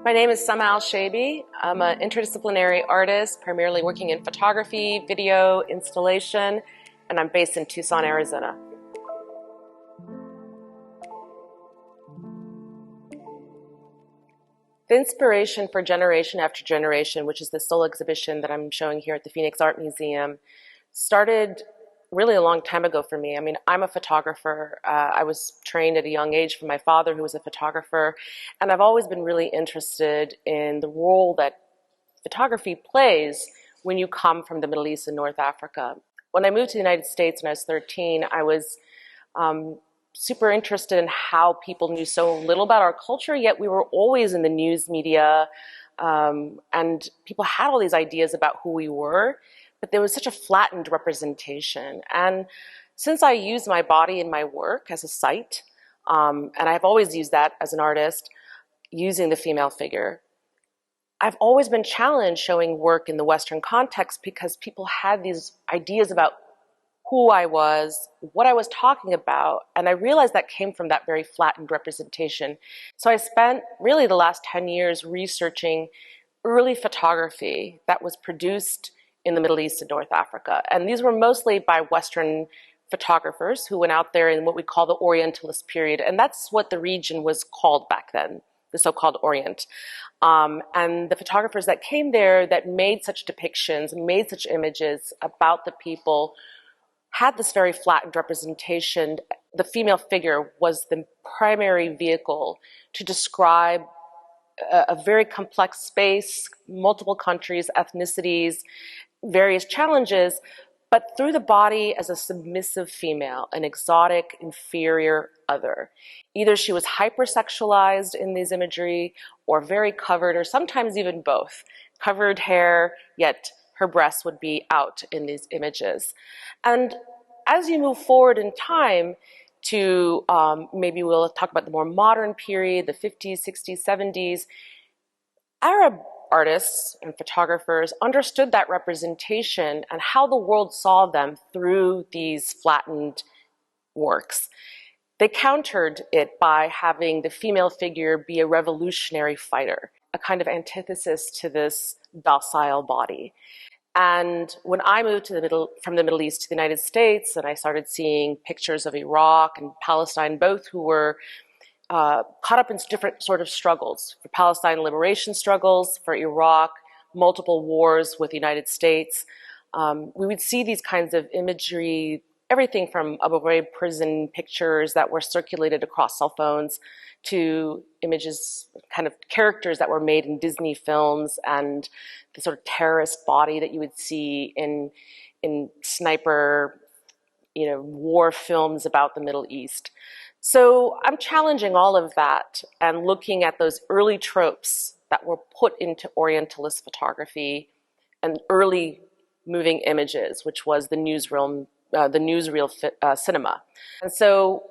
My name is Alshaibi. I'm an interdisciplinary artist, primarily working in photography, video, installation, and I'm based in Tucson, Arizona. The inspiration for Generation After Generation, which is the sole exhibition that I'm showing here at the Phoenix Art Museum, started really a long time ago for me. I mean, I'm a photographer. I was trained at a young age from my father, who was a photographer, and I've always been really interested in the role that photography plays when you come from the Middle East and North Africa. When I moved to the United States when I was 13, I was super interested in how people knew so little about our culture, yet we were always in the news media, and people had all these ideas about who we were, but there was such a flattened representation. And since I use my body in my work as a site, and I've always used that as an artist, using the female figure, I've always been challenged showing work in the Western context because people had these ideas about who I was, what I was talking about, and I realized that came from that very flattened representation. So I spent really the last 10 years researching early photography that was produced in the Middle East and North Africa. And these were mostly by Western photographers who went out there in what we call the Orientalist period. And that's what the region was called back then, the so-called Orient. And the photographers that came there that made such depictions, made such images about the people, had this very flattened representation. The female figure was the primary vehicle to describe a very complex space, multiple countries, ethnicities, various challenges, but through the body as a submissive female, an exotic, inferior other. Either she was hypersexualized in these imagery, or very covered, or sometimes even both. Covered hair, yet her breasts would be out in these images. And as you move forward in time to maybe we'll talk about the more modern period, the 50s, 60s, 70s, Arab artists and photographers understood that representation and how the world saw them through these flattened works. They countered it by having the female figure be a revolutionary fighter, a kind of antithesis to this docile body. And when I moved from the Middle East to the United States, and I started seeing pictures of Iraq and Palestine, both who were caught up in different sort of struggles. For Palestine, liberation struggles; for Iraq, multiple wars with the United States. We would see these kinds of imagery, everything from Abu Ghraib prison pictures that were circulated across cell phones to images, kind of characters that were made in Disney films, and the sort of terrorist body that you would see in sniper, war films about the Middle East. So I'm challenging all of that and looking at those early tropes that were put into Orientalist photography and early moving images, which was the newsreel cinema. And so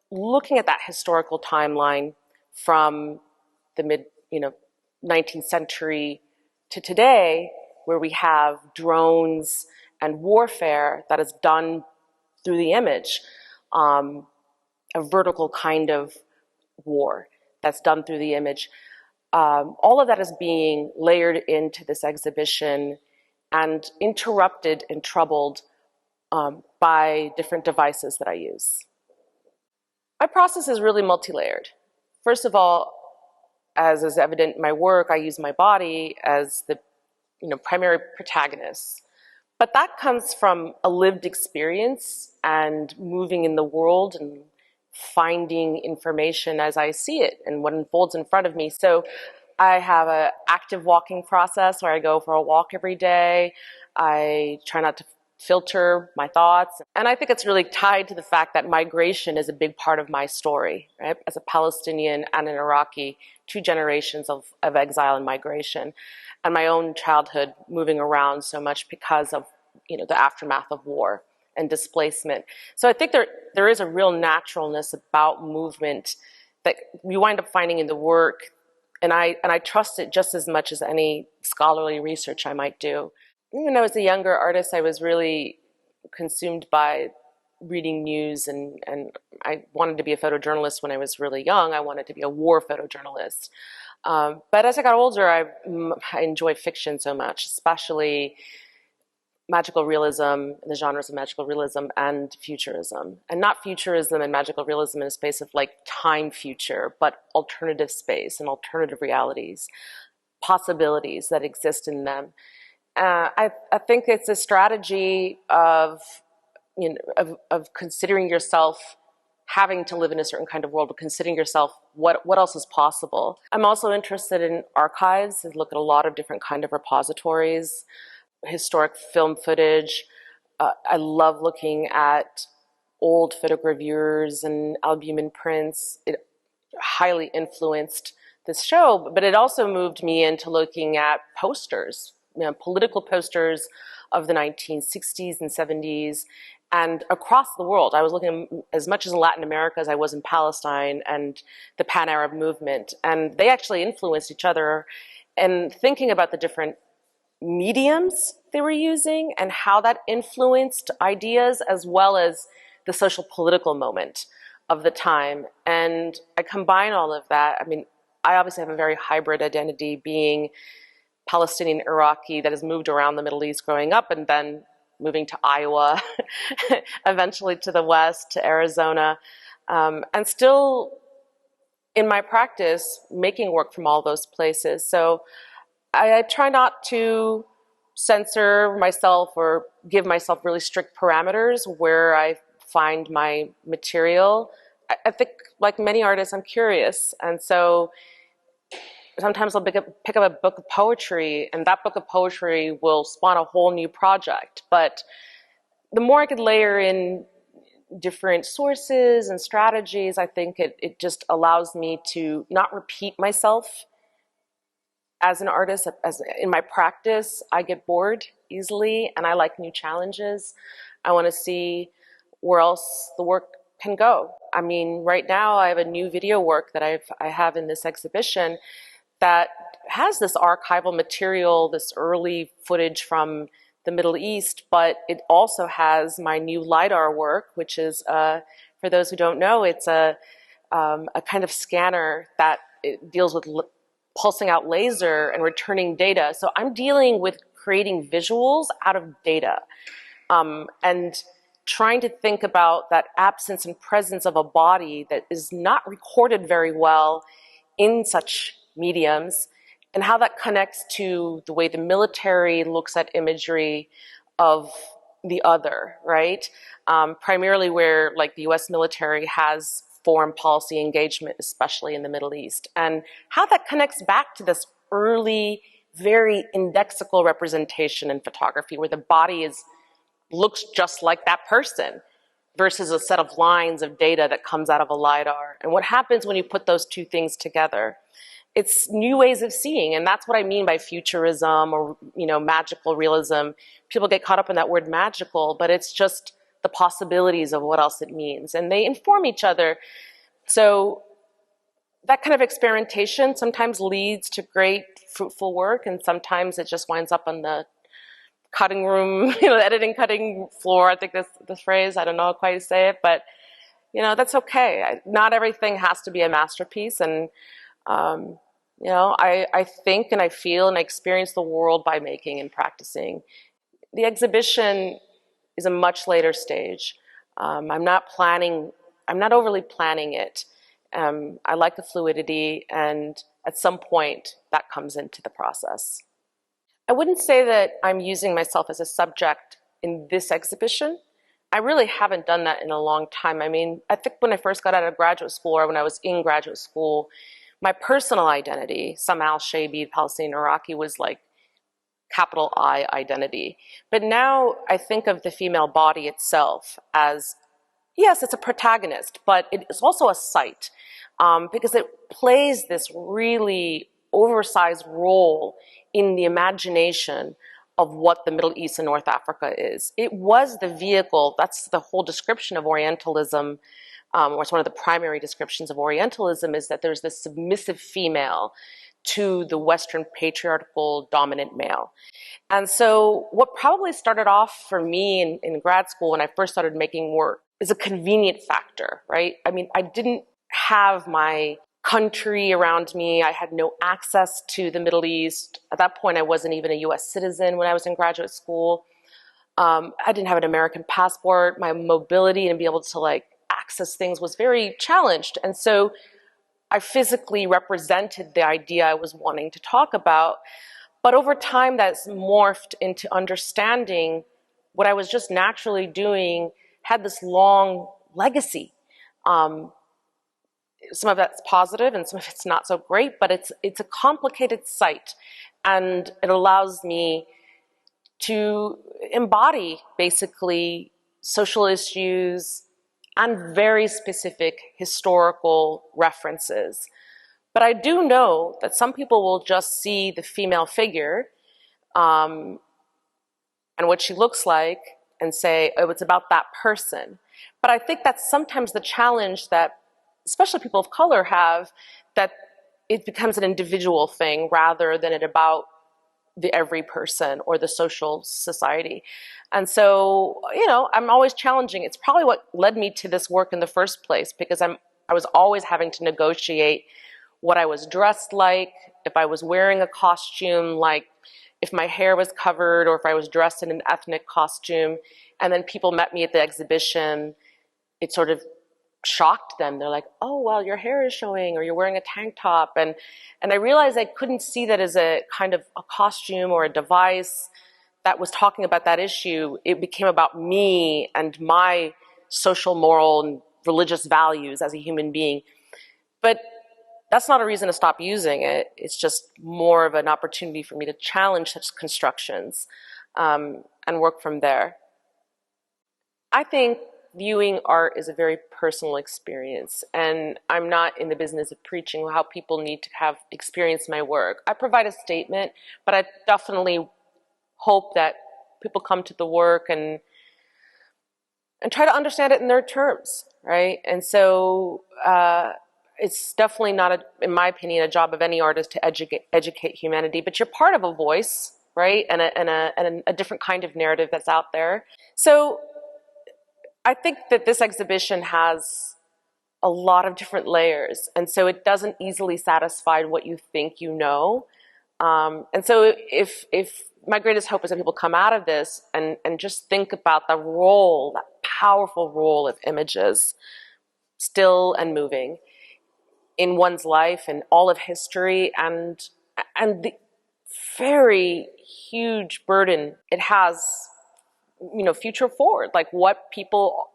looking at that historical timeline from the mid 19th century to today, where we have drones and warfare that is done through the image, a vertical kind of war that's done through the image. All of that is being layered into this exhibition and interrupted and troubled by different devices that I use. My process is really multi-layered. First of all, as is evident in my work, I use my body as the primary protagonist. But that comes from a lived experience and moving in the world and finding information as I see it and what unfolds in front of me. So I have an active walking process where I go for a walk every day. I try not to filter my thoughts. And I think it's really tied to the fact that migration is a big part of my story, right? As a Palestinian and an Iraqi, 2 generations of exile and migration, and my own childhood moving around so much because of the aftermath of war and displacement. So I think there is a real naturalness about movement that we wind up finding in the work, and I trust it just as much as any scholarly research I might do. When I was a younger artist, I was really consumed by reading news, and I wanted to be a photojournalist when I was really young. I wanted to be a war photojournalist. But as I got older, I enjoyed fiction so much, especially magical realism, the genres of magical realism and futurism. And not futurism and magical realism in a space of like time future, but alternative space and alternative realities, possibilities that exist in them. I think it's a strategy of, of considering yourself having to live in a certain kind of world, but considering yourself what else is possible. I'm also interested in archives. I look at a lot of different kind of repositories, historic film footage. I love looking at old photogravures and albumin prints. It highly influenced this show, but it also moved me into looking at posters, political posters of the 1960s and 70s and across the world. I was looking as much as in Latin America as I was in Palestine and the Pan-Arab movement, and they actually influenced each other. And thinking about the different mediums they were using and how that influenced ideas as well as the social political moment of the time. And I combine all of that. I mean, I obviously have a very hybrid identity, being Palestinian Iraqi that has moved around the Middle East growing up and then moving to Iowa, eventually to the West, to Arizona, and still in my practice making work from all those places. So I try not to censor myself or give myself really strict parameters where I find my material. I think, like many artists, I'm curious. And so sometimes I'll pick up a book of poetry, and that book of poetry will spawn a whole new project. But the more I could layer in different sources and strategies, I think it just allows me to not repeat myself as an artist. As in my practice, I get bored easily, and I like new challenges. I want to see where else the work can go. I mean, right now I have a new video work that I have in this exhibition that has this archival material, this early footage from the Middle East, but it also has my new LiDAR work, which is, for those who don't know, it's a kind of scanner that it deals with pulsing out laser and returning data. So I'm dealing with creating visuals out of data, and trying to think about that absence and presence of a body that is not recorded very well in such mediums, and how that connects to the way the military looks at imagery of the other, right? Primarily where like the US military has foreign policy engagement, especially in the Middle East, and how that connects back to this early, very indexical representation in photography where the body looks just like that person versus a set of lines of data that comes out of a LiDAR. And what happens when you put those two things together? It's new ways of seeing, and that's what I mean by futurism or, magical realism. People get caught up in that word magical, but it's just the possibilities of what else it means, and they inform each other. So that kind of experimentation sometimes leads to great, fruitful work, and sometimes it just winds up on the cutting room, editing cutting floor. I think that's the phrase. I don't know quite how to say it, but that's okay. Not everything has to be a masterpiece, and I think and I feel and I experience the world by making and practicing. The exhibition is a much later stage. I'm not overly planning it. I like the fluidity, and at some point that comes into the process. I wouldn't say that I'm using myself as a subject in this exhibition. I really haven't done that in a long time. I mean, I think when I first got out of graduate school or when I was in graduate school, my personal identity, some Alshaibi, Palestinian Iraqi, was like capital I identity. But now I think of the female body itself as, yes, it's a protagonist, but it's also a site, because it plays this really oversized role in the imagination of what the Middle East and North Africa is. It was the vehicle, that's the whole description of Orientalism, or it's one of the primary descriptions of Orientalism, is that there's this submissive female to the Western patriarchal dominant male. And so what probably started off for me in grad school when I first started making work is a convenient factor, right? I mean, I didn't have my country around me. I had no access to the Middle East. At that point, I wasn't even a US citizen when I was in graduate school. I didn't have an American passport. My mobility and be able to like access things was very challenged. And so I physically represented the idea I was wanting to talk about. But over time, that's morphed into understanding what I was just naturally doing had this long legacy. Some of that's positive and some of it's not so great, but it's a complicated site, and it allows me to embody basically social issues and very specific historical references. But I do know that some people will just see the female figure and what she looks like and say, oh, it's about that person. But I think that's sometimes the challenge that especially people of color have, that it becomes an individual thing rather than it about the every person or the social society. And so, you know, I'm always challenging. It's probably what led me to this work in the first place, because I was always having to negotiate what I was dressed like, if I was wearing a costume, like if my hair was covered or if I was dressed in an ethnic costume. And then people met me at the exhibition, it sort of shocked them. They're like, oh, well, your hair is showing, or you're wearing a tank top. And I realized I couldn't see that as a kind of a costume or a device that was talking about that issue. It became about me and my social, moral, and religious values as a human being. But that's not a reason to stop using it. It's just more of an opportunity for me to challenge such constructions and work from there. I think viewing art is a very personal experience, and I'm not in the business of preaching how people need to have experienced my work. I provide a statement, but I definitely hope that people come to the work and try to understand it in their terms, right? And so it's definitely not, in my opinion, a job of any artist to educate humanity, but you're part of a voice, right? And a different kind of narrative that's out there. So I think that this exhibition has a lot of different layers, and so it doesn't easily satisfy what you think you know. And so if my greatest hope is that people come out of this and just think about the role, that powerful role of images, still and moving, in one's life and all of history, and the very huge burden it has, you know, future forward, like what people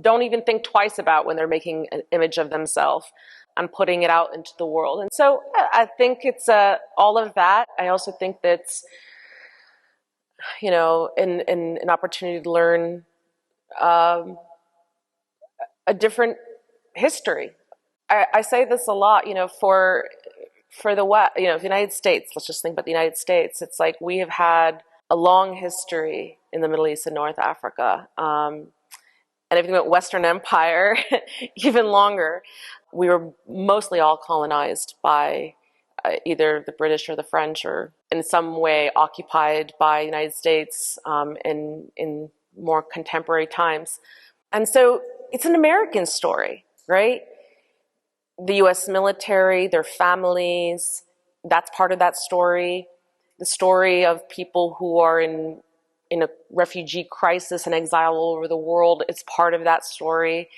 don't even think twice about when they're making an image of themselves and putting it out into the world. And so I think it's all of that. I also think that's, you know, an opportunity to learn a different history. I say this a lot, you know, for the West, you know, the United States, let's just think about the United States. It's like we have had a long history in the Middle East and North Africa. And if you think about Western Empire, even longer, we were mostly all colonized by either the British or the French, or in some way occupied by the United States in more contemporary times. And so it's an American story, right? The US military, their families, that's part of that story. The story of people who are in a refugee crisis and exile all over the world, it's part of that story,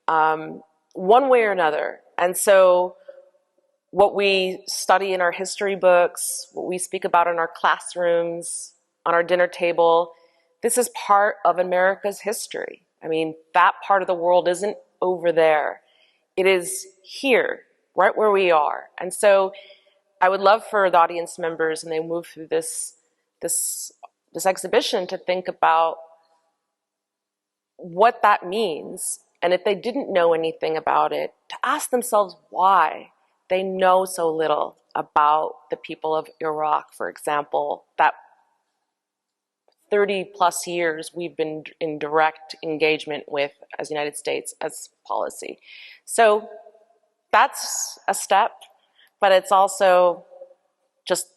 one way or another. And so what we study in our history books, what we speak about in our classrooms, on our dinner table, this is part of America's history. I mean, that part of the world isn't over there. It is here, right where we are. And so I would love for the audience members, and they move through this exhibition, to think about what that means. And if they didn't know anything about it, to ask themselves why they know so little about the people of Iraq, for example, that 30 plus years we've been in direct engagement with as United States, as policy. So that's a step, but it's also just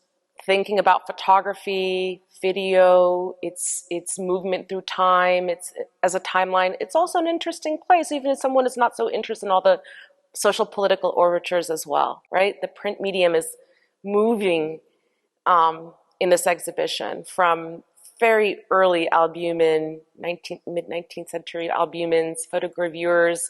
thinking about photography, video, its movement through time, it's as a timeline. It's also an interesting place, even if someone is not so interested in all the social political overtures as well, right? The print medium is moving in this exhibition from very early albumin, mid-19th century albumins, photogravures,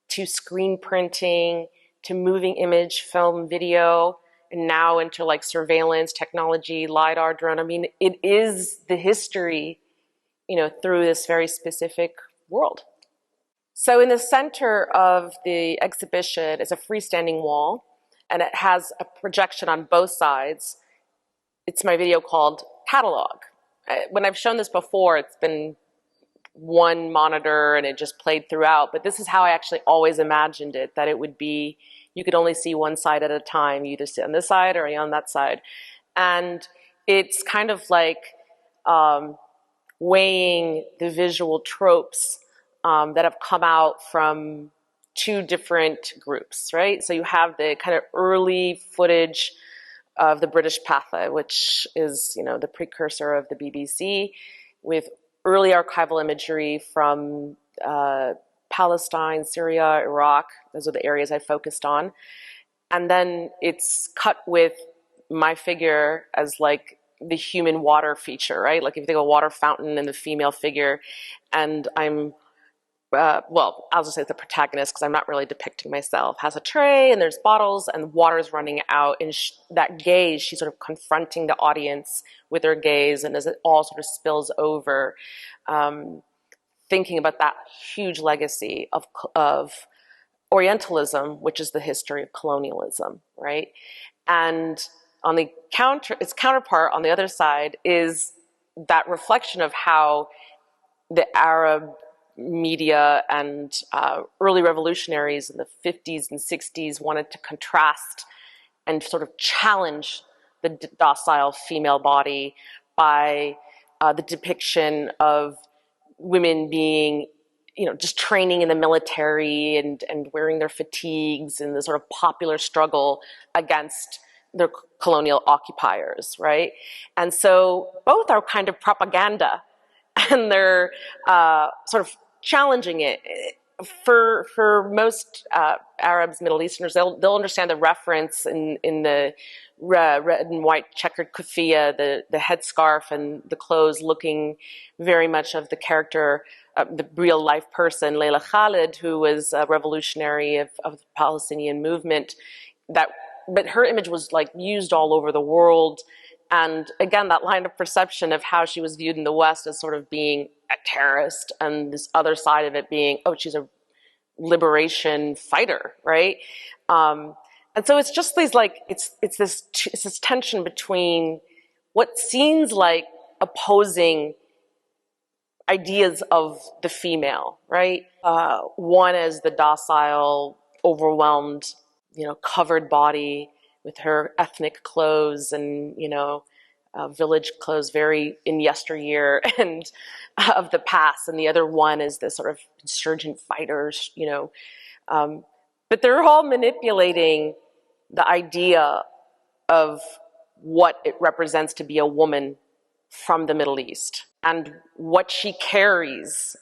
to screen printing, to moving image, film, video, and now into like surveillance technology, LiDAR, drone. I mean, it is the history, through this very specific world. So in the center of the exhibition is a freestanding wall, and it has a projection on both sides. It's my video called Catalog. When I've shown this before, it's been one monitor and it just played throughout, but this is how I actually always imagined it, that it would be, you could only see one side at a time. You either sit on this side or on that side. And it's kind of like weighing the visual tropes that have come out from two different groups, right? So you have the kind of early footage of the British Patha, which is, the precursor of the BBC, with early archival imagery from Palestine, Syria, Iraq. Those are the areas I focused on. And then it's cut with my figure as like the human water feature, right? Like if you think of a water fountain and the female figure, and I'm I'll just say the protagonist, because I'm not really depicting myself, has a tray and there's bottles and water's running out. And that gaze, she's sort of confronting the audience with her gaze, and as it all sort of spills over, thinking about that huge legacy of Orientalism, which is the history of colonialism, right? And on the its counterpart on the other side is that reflection of how the Arab media and early revolutionaries in the 50s and 60s wanted to contrast and sort of challenge the docile female body by the depiction of women being, just training in the military and wearing their fatigues, and the sort of popular struggle against their colonial occupiers, right? And so both are kind of propaganda, and they're sort of challenging it. For most Arabs, Middle Easterners, they'll understand the reference in the red and white checkered kufiya, the headscarf and the clothes, looking very much of the character, the real life person, Layla Khalid, who was a revolutionary of the Palestinian movement. But her image was like used all over the world. And again, that line of perception of how she was viewed in the West as sort of being a terrorist, and this other side of it being, oh, she's a liberation fighter, right? And so it's just these it's this tension between what seems like opposing ideas of the female, right? One is the docile, overwhelmed, covered body with her ethnic clothes and, village clothes, very in yesteryear and of the past. And the other one is the sort of insurgent fighters, but they're all manipulating the idea of what it represents to be a woman from the Middle East and what she carries,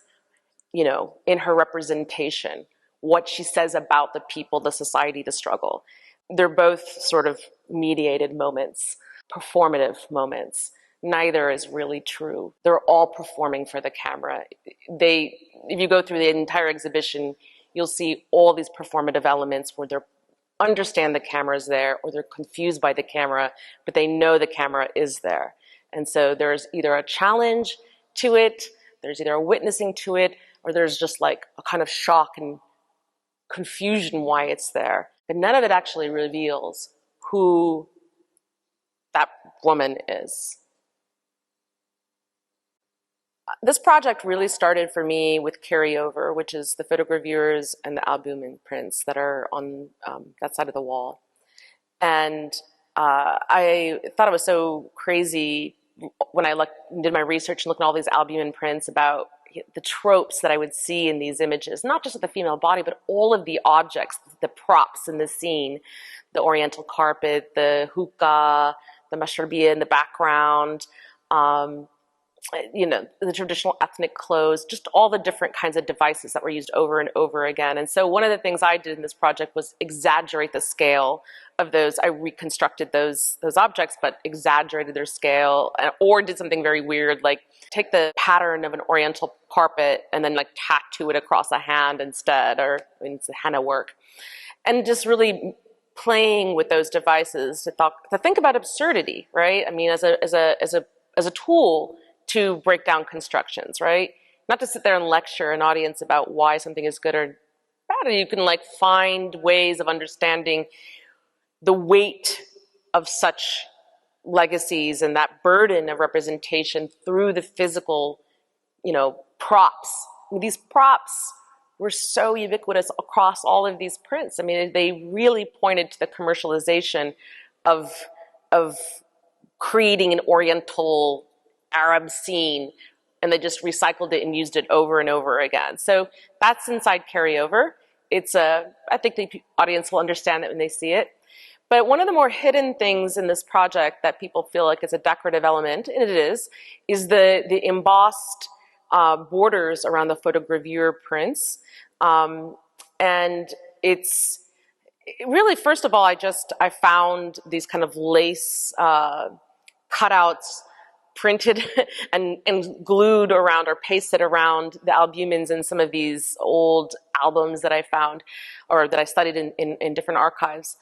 in her representation, what she says about the people, the society, the struggle. They're both sort of mediated moments, performative moments. Neither is really true. They're all performing for the camera. If you go through the entire exhibition, you'll see all these performative elements where they understand the camera is there, or they're confused by the camera, but they know the camera is there. And so there's either a challenge to it, there's either a witnessing to it, or there's just like a kind of shock and confusion why it's there. But none of it actually reveals who that woman is. This project really started for me with Carryover, which is the photogravures and the albumin prints that are on that side of the wall. And I thought it was so crazy when I did my research and looked at all these albumin prints about the tropes that I would see in these images, not just of the female body, but all of the objects, the props in the scene, the oriental carpet, the hookah, the mashrabiyah in the background, the traditional ethnic clothes, just all the different kinds of devices that were used over and over again. And so one of the things I did in this project was exaggerate the scale of those. I reconstructed those objects, but exaggerated their scale, or did something very weird, like take the pattern of an oriental carpet and then like tattoo it across a hand instead, or it's henna work. And just really playing with those devices to think about absurdity, right? I mean, as a tool to break down constructions, right? Not to sit there and lecture an audience about why something is good or bad. You can like find ways of understanding the weight of such legacies and that burden of representation through the physical, props. These props were so ubiquitous across all of these prints. I mean, they really pointed to the commercialization of creating an Oriental Arab scene, and they just recycled it and used it over and over again. So that's inside carryover. I think the audience will understand it when they see it. But one of the more hidden things in this project that people feel like is a decorative element, and it is the embossed borders around the photogravure prints. And it's really, first of all, I found these kind of lace cutouts printed and glued around or pasted around the albumins in some of these old albums that I found or that I studied in different archives.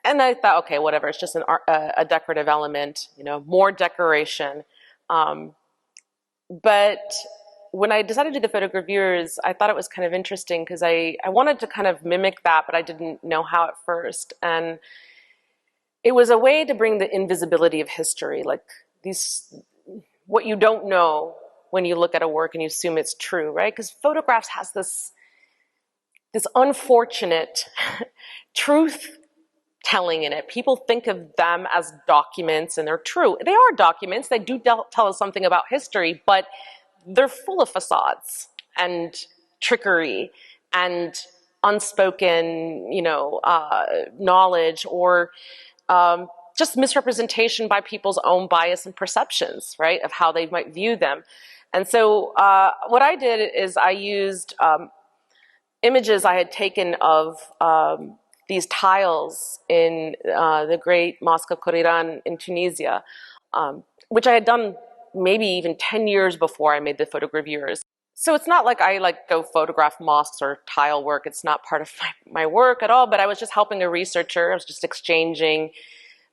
And I thought, okay, whatever, it's just a decorative element, more decoration. But when I decided to do the photogravures, I thought it was kind of interesting because I wanted to kind of mimic that, but I didn't know how at first. And it was a way to bring the invisibility of history, like what you don't know when you look at a work and you assume it's true, right? Because photographs has this unfortunate truth telling in it. People think of them as documents, and they're true. They are documents. They do tell us something about history, but they're full of facades and trickery and unspoken, knowledge, or just misrepresentation by people's own bias and perceptions, right, of how they might view them. And so what I did is I used images I had taken of these tiles in the great Mosque of Quriran in Tunisia, which I had done maybe even 10 years before I made the photogravures. So it's not like I go photograph mosques or tile work. It's not part of my work at all, but I was just helping a researcher. I was just exchanging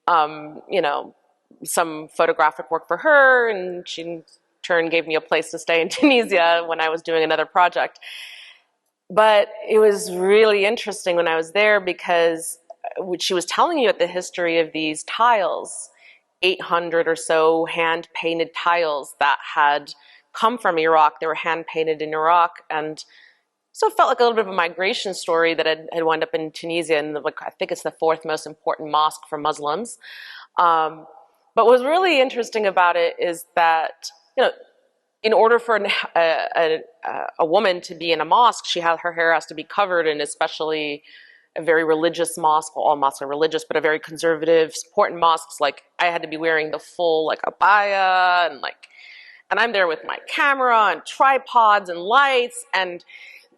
some photographic work for her, and she in turn gave me a place to stay in Tunisia when I was doing another project. But it was really interesting when I was there because she was telling you the history of these tiles, 800 or so hand-painted tiles that had come from Iraq. They were hand-painted in Iraq, and so it felt like a little bit of a migration story that had wound up in Tunisia, and I think it's the fourth most important mosque for Muslims. But what was really interesting about it is that, in order for a woman to be in a mosque, her hair has to be covered, and especially a very religious mosque. Well, all mosques are religious, but a very conservative, important mosques, I had to be wearing the full abaya, and I'm there with my camera and tripods and lights, and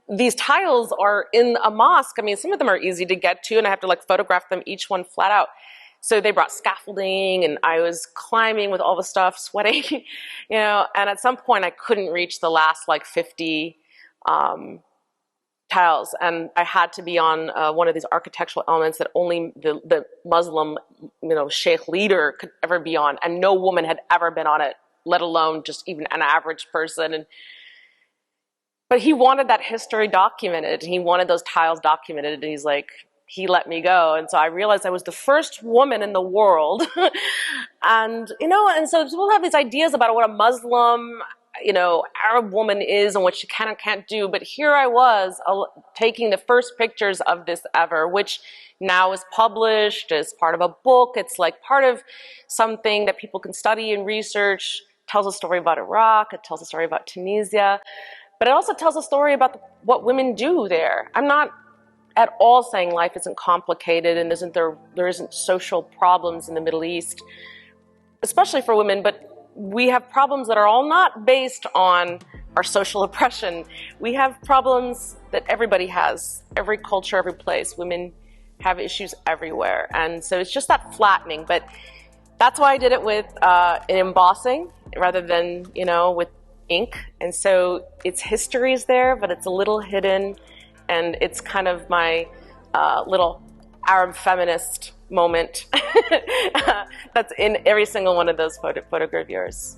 these tiles are in a mosque. I mean, some of them are easy to get to, and I have to photograph them each one flat out. So they brought scaffolding, and I was climbing with all the stuff, sweating, and at some point I couldn't reach the last 50 tiles, and I had to be on one of these architectural elements that only the Muslim, sheikh leader could ever be on, and no woman had ever been on it, let alone just even an average person. But he wanted that history documented. He wanted those tiles documented, and he let me go. And so I realized I was the first woman in the world. and so people have these ideas about what a Muslim, Arab woman is and what she can and can't do. But here I was taking the first pictures of this ever, which now is published as part of a book. It's part of something that people can study and research. It tells a story about Iraq. It tells a story about Tunisia. But it also tells a story about what women do there. I'm not at all saying life isn't complicated and there isn't social problems in the Middle East, especially for women, but we have problems that are all not based on our social oppression. We have problems that everybody has, every culture, every place. Women have issues everywhere. And so it's just that flattening. But that's why I did it with an embossing rather than, you know, with ink. And so its history is there, but it's a little hidden. And it's kind of my little Arab feminist moment that's in every single one of those photogravures.